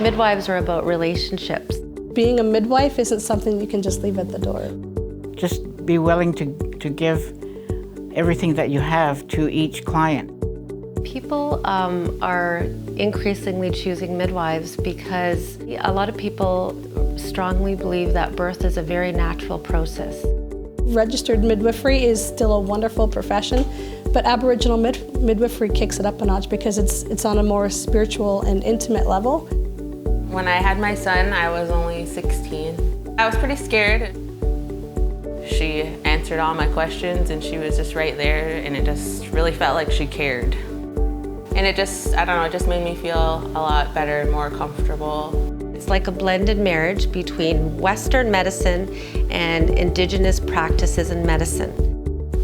Midwives are about relationships. Being a midwife isn't something you can just leave at the door. Just be willing to give everything that you have to each client. People are increasingly choosing midwives because a lot of people strongly believe that birth is a very natural process. Registered midwifery is still a wonderful profession, but Aboriginal midwifery kicks it up a notch because it's on a more spiritual and intimate level. When I had my son, I was only 16. I was pretty scared. She answered all my questions and she was just right there, and it just really felt like she cared. And it just, I don't know, it just made me feel a lot better and more comfortable. It's like a blended marriage between Western medicine and Indigenous practices in medicine.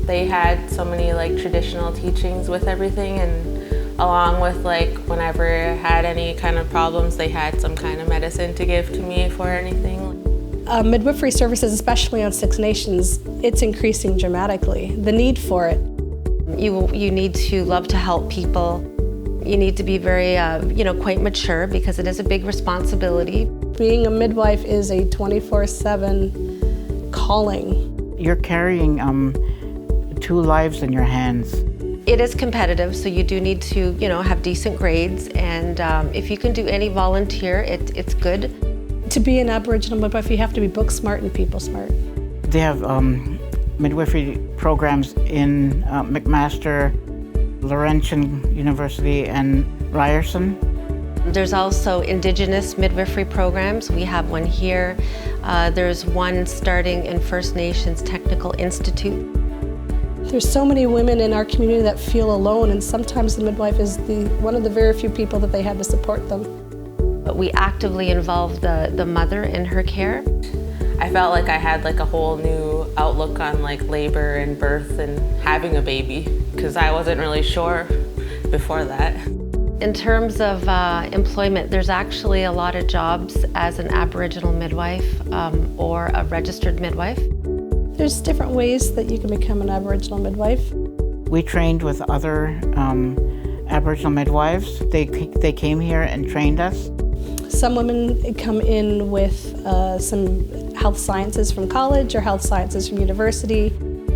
They had so many traditional teachings with everything, and along with whenever I had any kind of problems, they had some kind of medicine to give to me for anything. Midwifery services, especially on Six Nations, it's increasing dramatically, the need for it. You need to love to help people. You need to be very, quite mature because it is a big responsibility. Being a midwife is a 24/7 calling. You're carrying two lives in your hands. It is competitive, so you do need to, have decent grades, and if you can do any volunteer, it's good. To be an Aboriginal midwife, you have to be book smart and people smart. They have midwifery programs in McMaster, Laurentian University, and Ryerson. There's also Indigenous midwifery programs. We have one here. There's one starting in First Nations Technical Institute. There's so many women in our community that feel alone, and sometimes the midwife is one of the very few people that they have to support them. But we actively involve the mother in her care. I felt like I had a whole new outlook on labor and birth and having a baby, because I wasn't really sure before that. In terms of employment, there's actually a lot of jobs as an Aboriginal midwife or a registered midwife. There's different ways that you can become an Aboriginal midwife. We trained with other Aboriginal midwives. They came here and trained us. Some women come in with some health sciences from college or health sciences from university,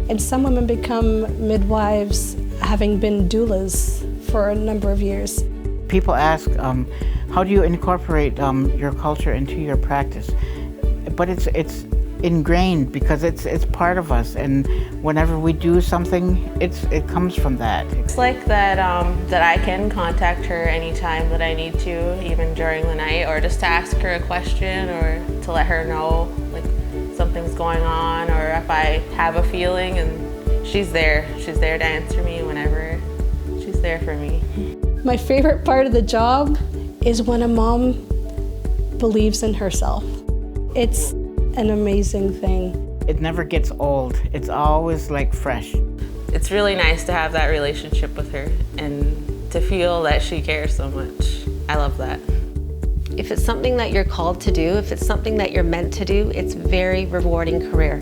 and some women become midwives having been doulas for a number of years. People ask, how do you incorporate your culture into your practice? But it's ingrained because it's part of us, and whenever we do something, it comes from that. It's like that I can contact her anytime that I need to, even during the night, or just to ask her a question or to let her know something's going on, or if I have a feeling, and she's there to answer me whenever. She's there for me. My favorite part of the job is when a mom believes in herself. It's an amazing thing. It never gets old. It's always fresh. It's really nice to have that relationship with her and to feel that she cares so much. I love that. If it's something that you're called to do, if it's something that you're meant to do, it's a very rewarding career.